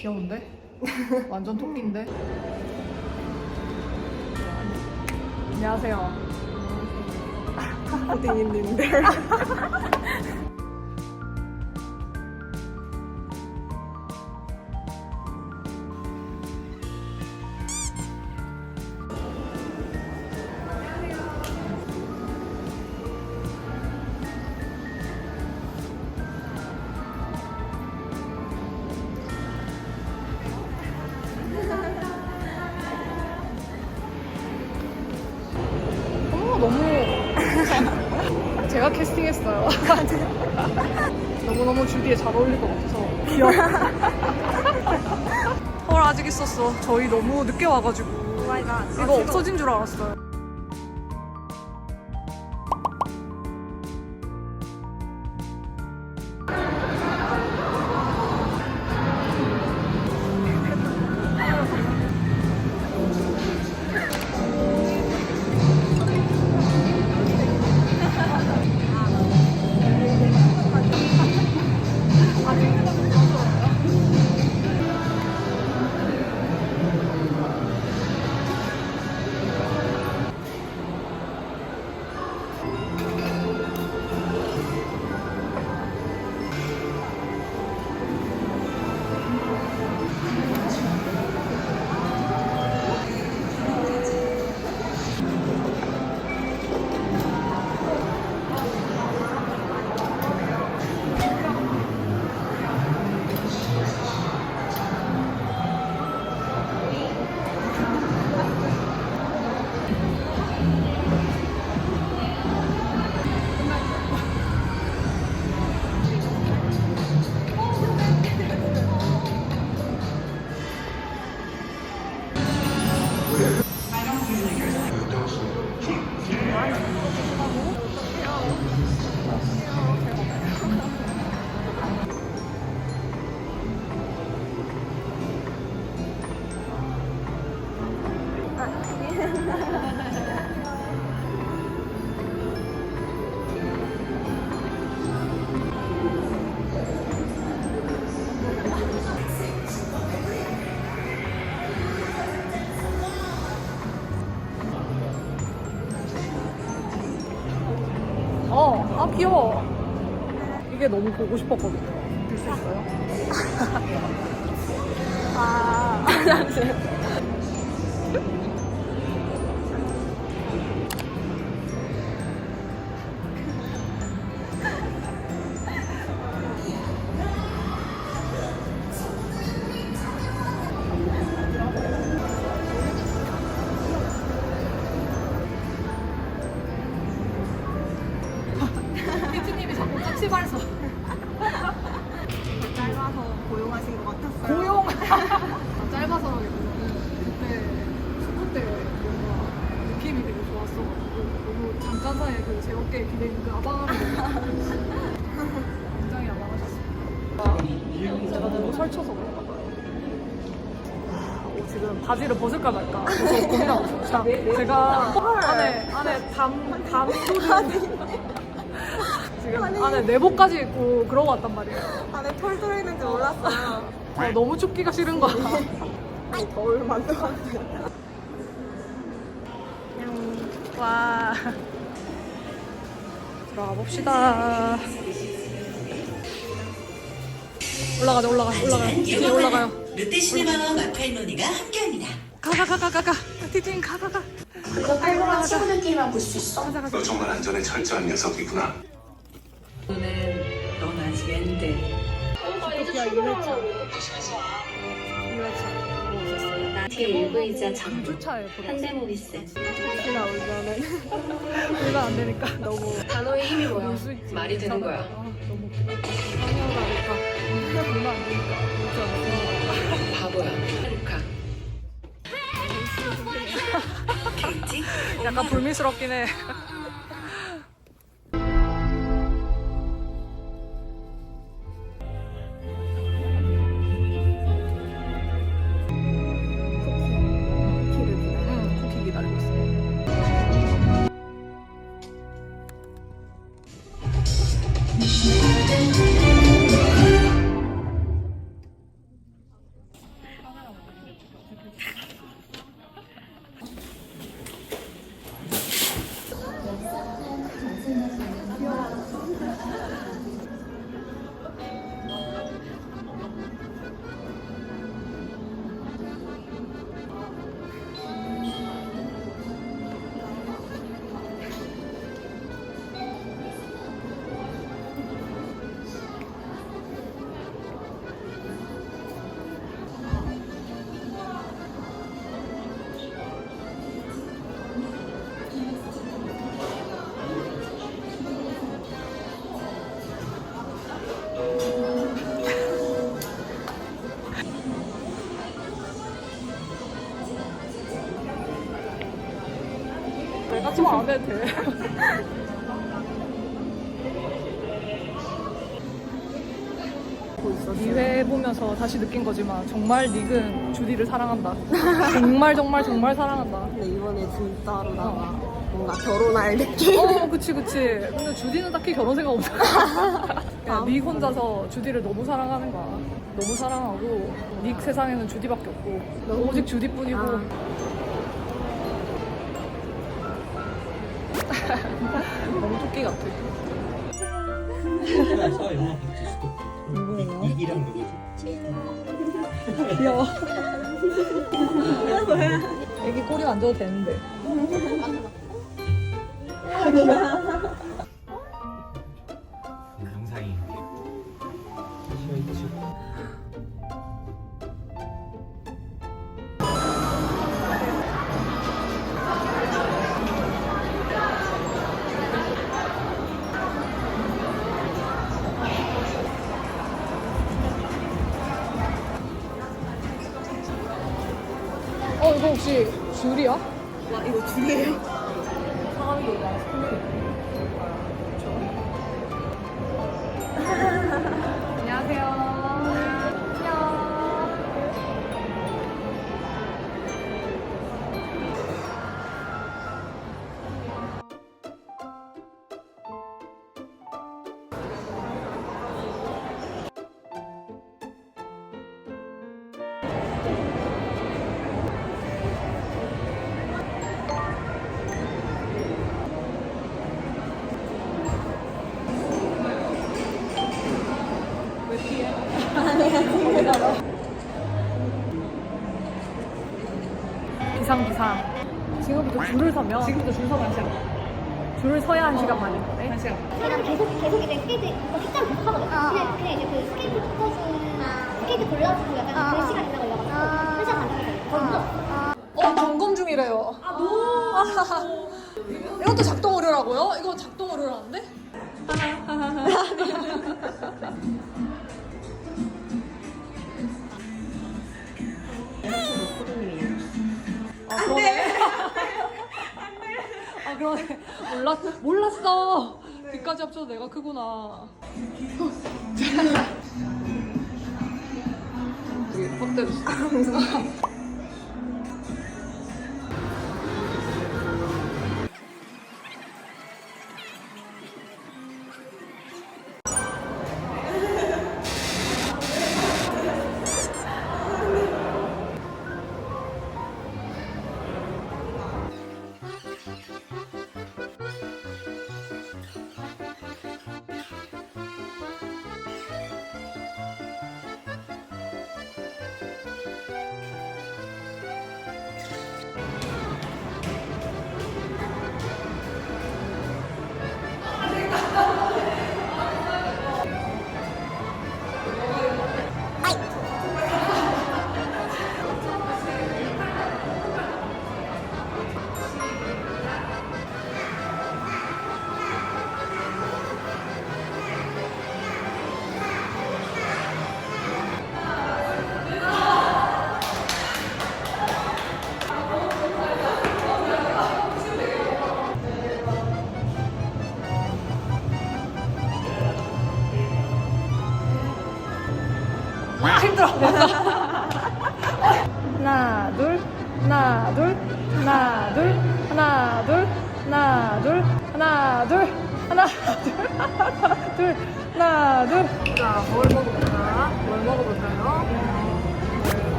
귀여운데? 완전 토끼인데? 안녕하세요. 고딩님들. 너무 제가 캐스팅했어요. 너무너무 주디에 잘 어울릴 것 같아서 귀여워. 헐 아직 있었어. 저희 너무 늦게 와가지고 이거 없어진 줄 알았어요. 아 귀여워. 이게 너무 보고 싶었거든요. 줄 수 있어요? 아, 피트님이 자꾸 까치발서. 짧아서 고용하신 것 같았어요. 고용. 짧아서라기보다는 그때 축구 때 뭔가 느낌이 되게 좋았어가지고 너무 잠깐 사이에 그 제 어깨에 기대는 그 아방함이 굉장히 아방하셨습니다. 제가 너무 설쳐서 그런가 봐요. 지금 바지를 벗을까 말까 계속 고민하고 있어요. 제가 안에 담 지금 안에 내복까지 입고 그러고 왔단 말이에요. 안에 털 들어있는지 몰랐어요. 너무 춥기가 싫은 거야. 거울 만들었어요. 와. 들어가 봅시다. 올라가요. 뒤에 올라가요. 롯데시네마와 마팔로니가 함께합니다. 가. 티팅 가. 그거 깔고랑 친구들끼리만 볼 수 있어? 너 정말 안전에 철저한 녀석이구나. 너는 넌 아직 앤데. 토피아 2회차. 제1부이자 장 2주차에 현대모비스 혹시나 울면은 울면 안 되니까 너무 단어의 힘이 뭐야? 울수 있지. 말이 되는 거야. 너무 웃기다. 상여가니까 울면 안 되니까 울지 않았어. 바보야 루카 케이지? 약간 불미스럽긴 해. 쿠키 기다리고 있어. 까치만 안 해도 돼. 이 회 보면서 다시 느낀 거지만 정말 닉은 주디를 사랑한다. 정말 정말 정말 사랑한다. 근데 이번에 진짜로다가 뭔가 결혼할 느낌? 그치. 근데 주디는 딱히 결혼 생각 없어. 그냥 닉 혼자서 주디를 너무 사랑하는 거야. 너무 사랑하고 닉 세상에는 주디밖에 없고 오직 주디뿐이고. 너무 토끼 같아. 누구예요? 이랑 누구지? 귀여워. 애기 꼬리 만져도 되는데. 영상이 이거 혹시 줄이야? 와, 이거 줄이에요? 사람이 너무 많아서 안녕하세요. 안녕. 비상. 지금부터 줄을 서면 한 시간. 줄을 서야 1시간 만인 거네. 1시간. 저희랑 계속 이제 스케이트 식당 계속 하거든요. 근데 이제 그 스케이트 포커스나 스케이트 골라주고 약간 그 시간이 걸려가지고 1시간 반 정도 걸려요. 거의 무조건. 점검 중이래요. 너무. 이것도 작동 오류라고요? 이거 작동 오류라는데? 그러네. 몰랐어. 귀까지 합쳐도 내가 크구나. 되게 퍽 때렸어. 힘들어. 하나 둘 하나 둘 하나 둘 하나 둘 하나 둘 하나 둘 하나 둘 하나 둘. 자, 뭘 먹어볼까? 뭘 먹어볼까요?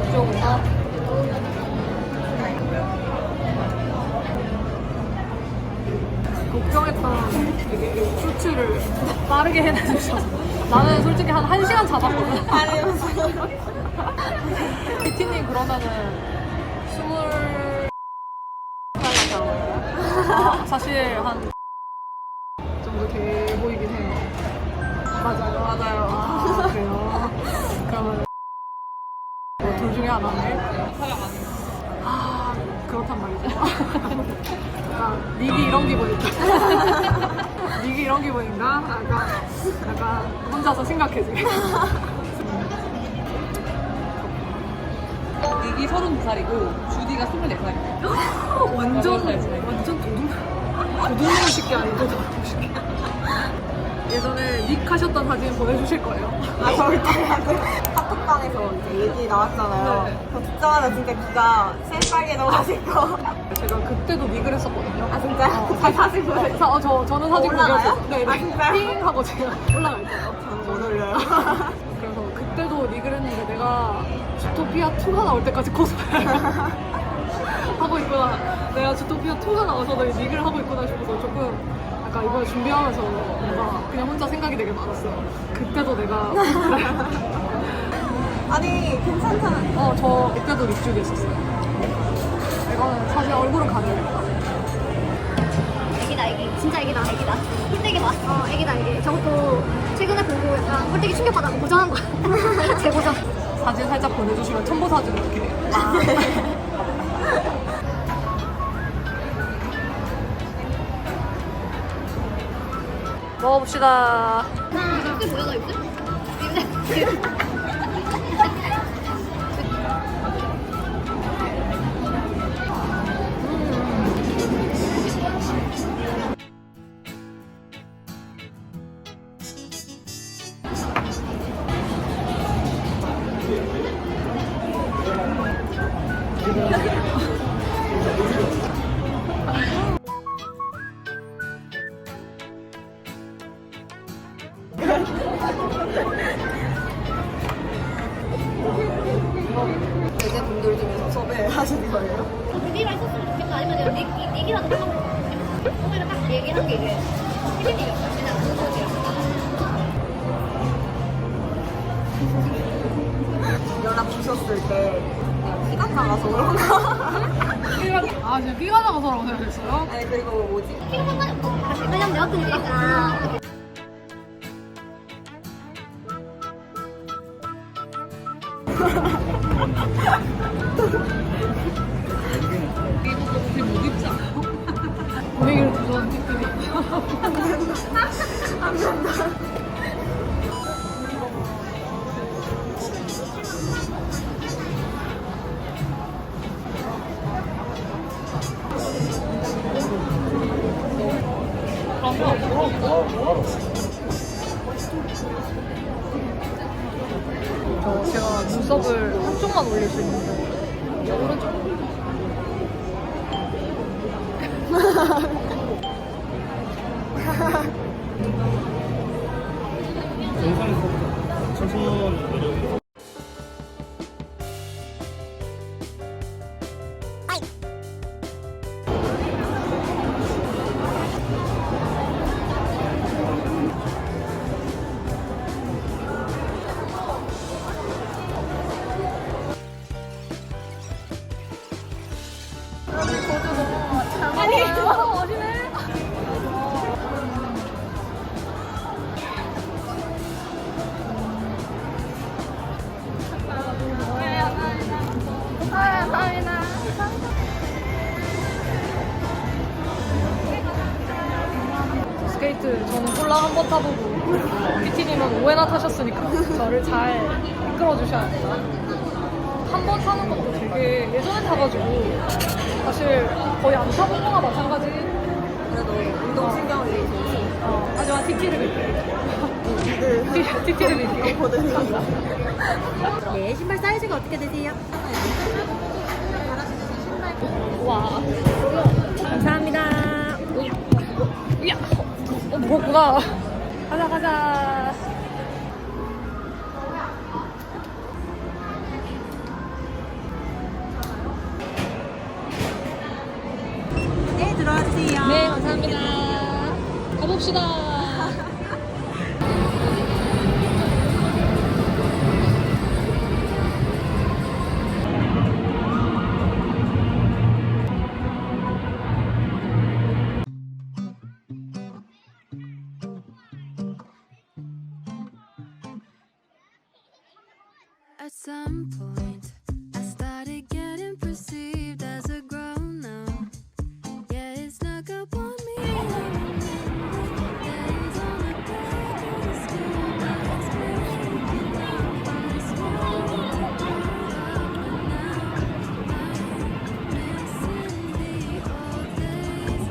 이쪽으로. 걱정했던 수치를 빠르게 해내주셔서 나는 솔직히 한 1시간 잡았거든. 피티님 그러면은 20살 사실 한 정도 돼 보이긴 해요. 맞아요. 아, 그래요. 그러면 둘 중에 하나네. 아, 그렇단 말이죠. 약간 닉이 이런 기분이죠. 닉이 이런 기분인가? 약간 혼자서 심각해지. 닉이 32살이고 주디가 24살이에요. 완전 고등어 쉽게 아니고 너무 쉽게. 예전에 닉 하셨던 사진 보내주실 거예요. 아, 저희 카톡방에서 이제 얘기 나왔잖아요. 네. 저 듣자마자 진짜 귀가 새빨개 넣어가지고. 제가 그때도 닉을 했었거든요. 아, 진짜요? 잘 사실 보여요. 저는 사진 올라가요? 보내줬어요. 네, 아, 진짜요? 띵 하고 제가 올라갈 거예요. 저는 못 올려요. 그래서 그때도 닉을 했는데 내가 주토피아 2가 나올 때까지 코스프레 하고 있구나. 내가 주토피아 2가 나와서 내 닉을 하고 있구나 싶어서 조금 약간 이번에 준비하면서 뭔가 그냥 혼자 생각이 되게 많았어요. 그때도 내가 아니, 괜찮잖아. 저 그때도 닉 주고 있었어요. 이거는 사실 얼굴은 가려야겠다. 애기다 애기 진짜 애기다 애기다 홀대기 봐 애기다 애기 저것도 최근에 보고 약간 홀대기 충격받아서 고정한 거야 재고정 사진 살짝 보내주시면 첨부 사진으로 이렇게 먹어봅시다. 입술 보여줘 입술? 외제 분들 중에서 섭외하시는 거예요? 그니랑 했었으면 좋겠다 아니면 내가 얘기라도 하고 오늘은 딱 얘기한 게 이제 피디님이었어요 그냥 그거 연락 주셨을 때 그냥 키가 작아서 그런가? 아, 진짜 끼가 나가서라고 생각했어요? 아니, 그리고 뭐지? 피가 상관이 없어 왜냐면 내가 뜨니까 혹시 못 입지 않아요? 분위기를 조절한 팀들이. 제가 눈썹을 한쪽만 올릴 수 있는데 오른쪽. 스케이트 저는 콜라 한 번 타보고 PT님은 5회나 타셨으니까 저를 잘 이끌어 주셔야 된다. 한 번 타는 것도 되게 예전에 타가지고 사실 거의 안 타본 거나 마찬가지. 그래도 운동신경이 좋으시 하지만 TT를 믿게. TT를 믿게. 네, 신발 사이즈가 어떻게 되세요? 와. 감사합니다. 야, 무겁구나. 가자. 네, 들어와주세요. 네, 감사합니다. 가봅시다. At some point, I started getting perceived as a grown-up. Yeah, it snuck up on me. Days on the back of the school bus, breaking up my smile. But now I'm missing the old days.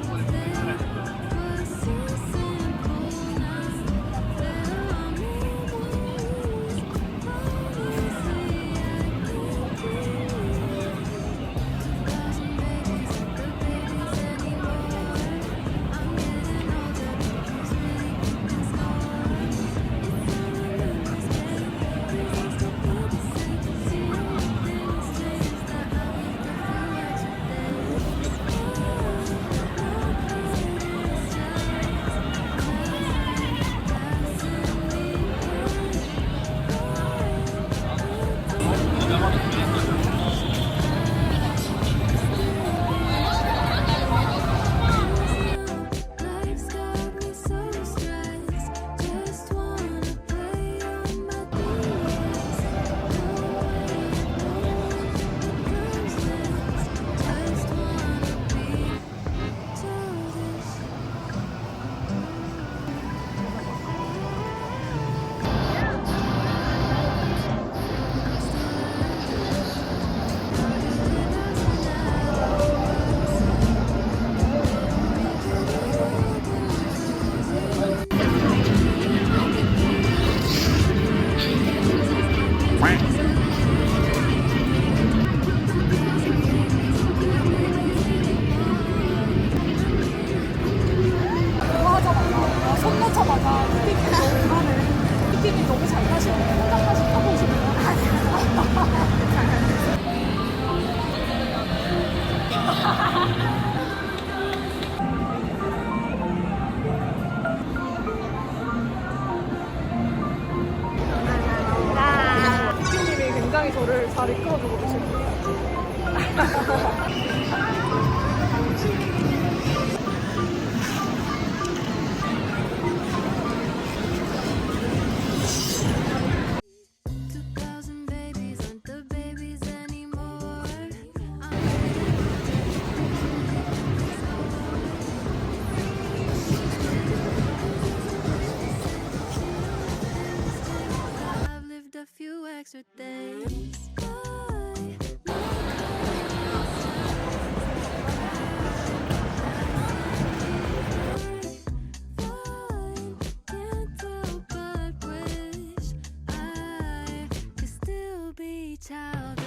birthdays. Can't help but wish I could still be childish.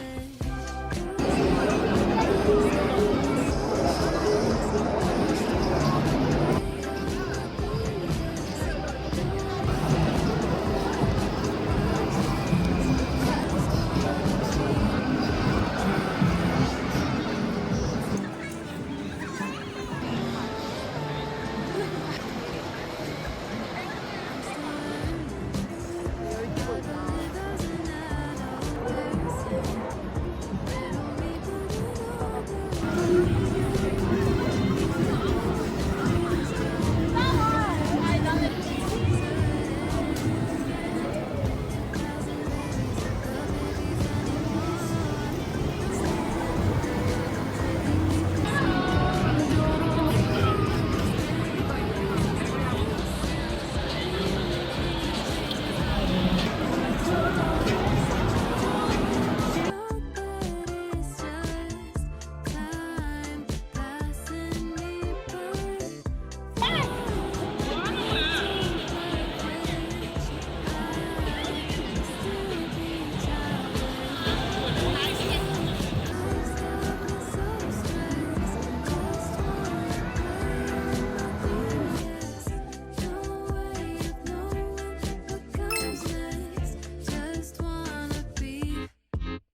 Just wanna be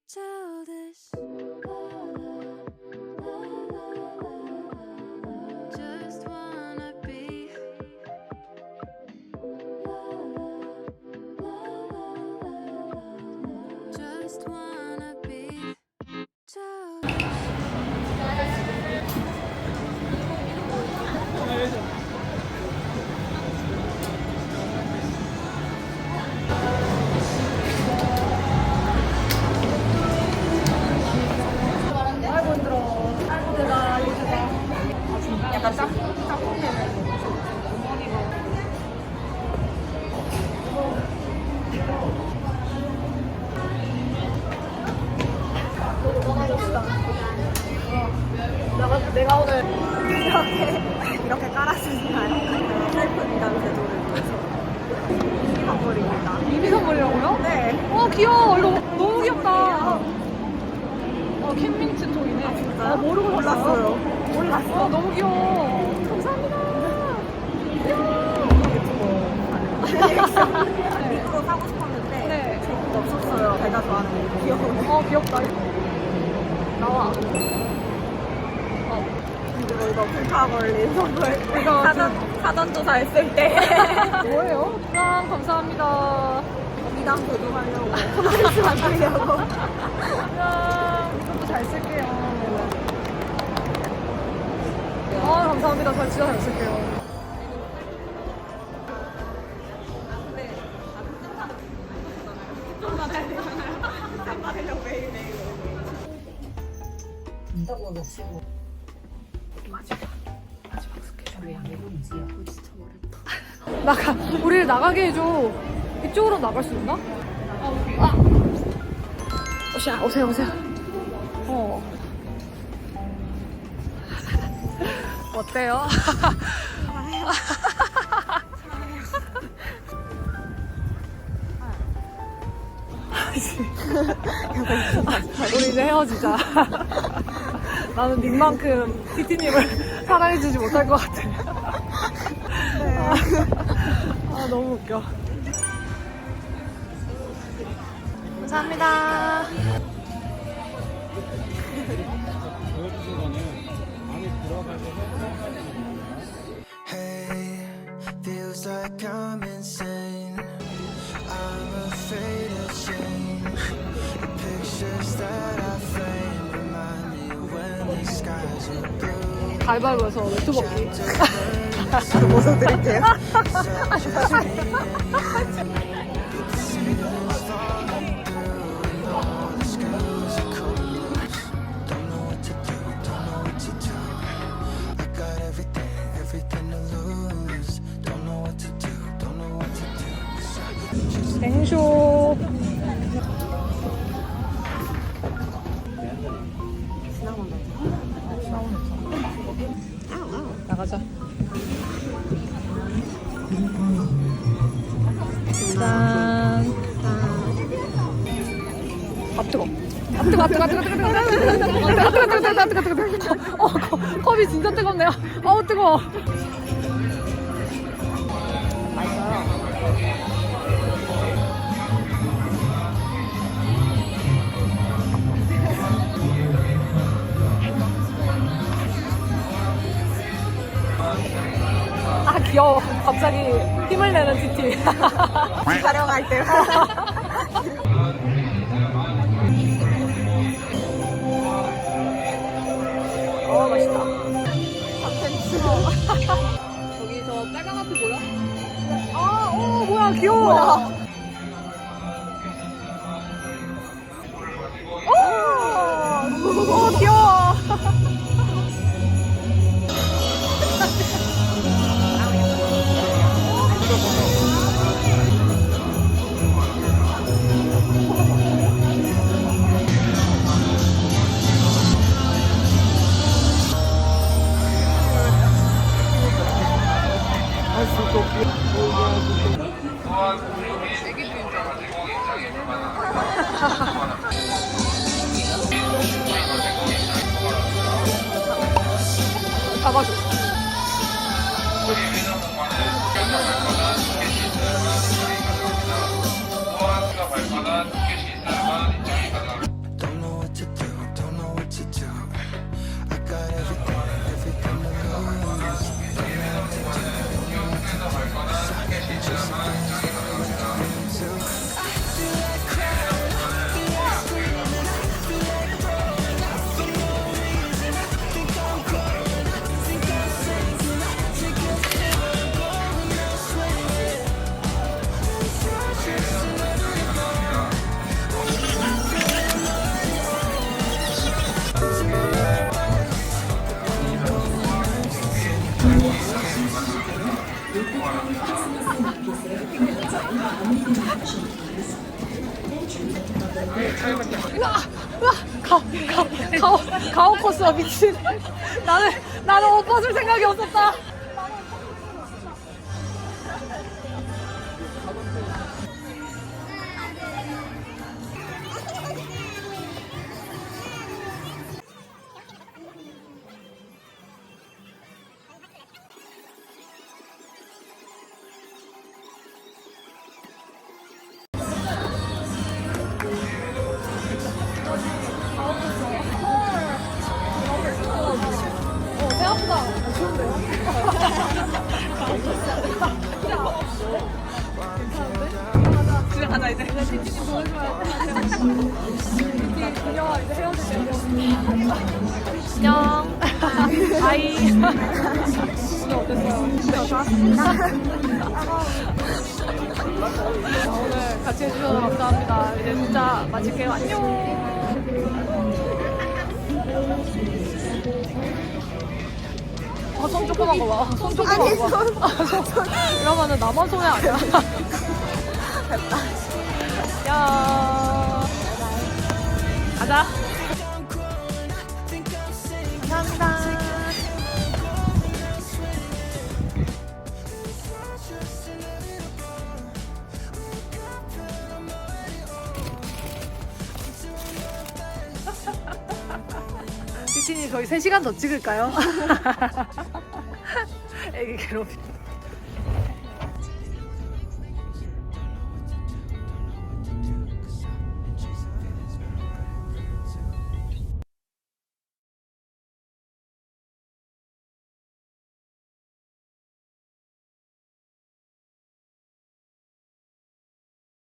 childish. Just wanna be. Just wanna be childish. 아이고 힘들어. 아이고 대박. 이거 대박. 약간 짬뽕 내가 오늘 이렇게 깔아주시나요? 셀프 미담 제도를 위해서 이 선물입니다. 이비 선물이라고요? 네. 귀여워. 이거 너무 귀엽다. 캔밍츠 톡이네. 아 진짜요? 모르고 몰랐어요. 샀어요? 몰랐어. 너무 귀여워. 감사합니다. 이거 사고 싶었는데 네. 재고가 없었어요. 제가 좋아하는 거. 귀여워. 귀엽다. 나와. 이거 불타 걸린 선물. 이거 사전조사 했을 때 뭐예요? 감사합니다. 미담 제도하려고 콘텐츠 만들려고. 이것도 잘 쓸게요. 감사합니다. 저 진짜 잘 쓸게요. 우리를 나가게 해줘. 이쪽으로 나갈 수 있나? 오세요. 어때요? 우리 이제 헤어지자. 나는 님만큼 TT님을 사랑해주지 못할 것 같아. 너무 웃겨. 감사합니다. Hey, feels like I'm insane. I'm afraid of change. The pictures that I frame remind me when the skies are blue. 가위바위보에서 외투 벗기. 벗어드릴게요. 뱅쇼. 가자. 짠. 아 뜨거. 아 뜨거. 아 뜨거. 아 뜨거. 아 뜨거. 컵이 진짜 뜨겁네요. 아우 뜨거. 아 귀여워. 갑자기 힘을 내는 TT. 촬영할 때. 맛있다. 저기 저 빨간 하트 보여? 아, 오 뭐야 귀여워. 오 귀여워. 잡아줘. Don't know what to do, don't know what to do. I got everything to lose. 가오 코스야 미친. 나는 옷 벗을 생각이 없었다. 생각보다 좋은데요? 집에 가자 이제. 티티님 보여줘야 돼. 그녀와 이제 헤어질 때. 안녕. 바이. 오늘 어땠어요? 오늘 같이 해주셔서 감사합니다. 이제 진짜 마칠게요. 안녕. 손 조그만 거 봐. 손 조그만 거 봐. 이러면은 나만 손해 아니야? 됐다. 야. 가자. 감사합니다. 티티님 저희 3시간 더 찍을까요? 애기 괴롭히.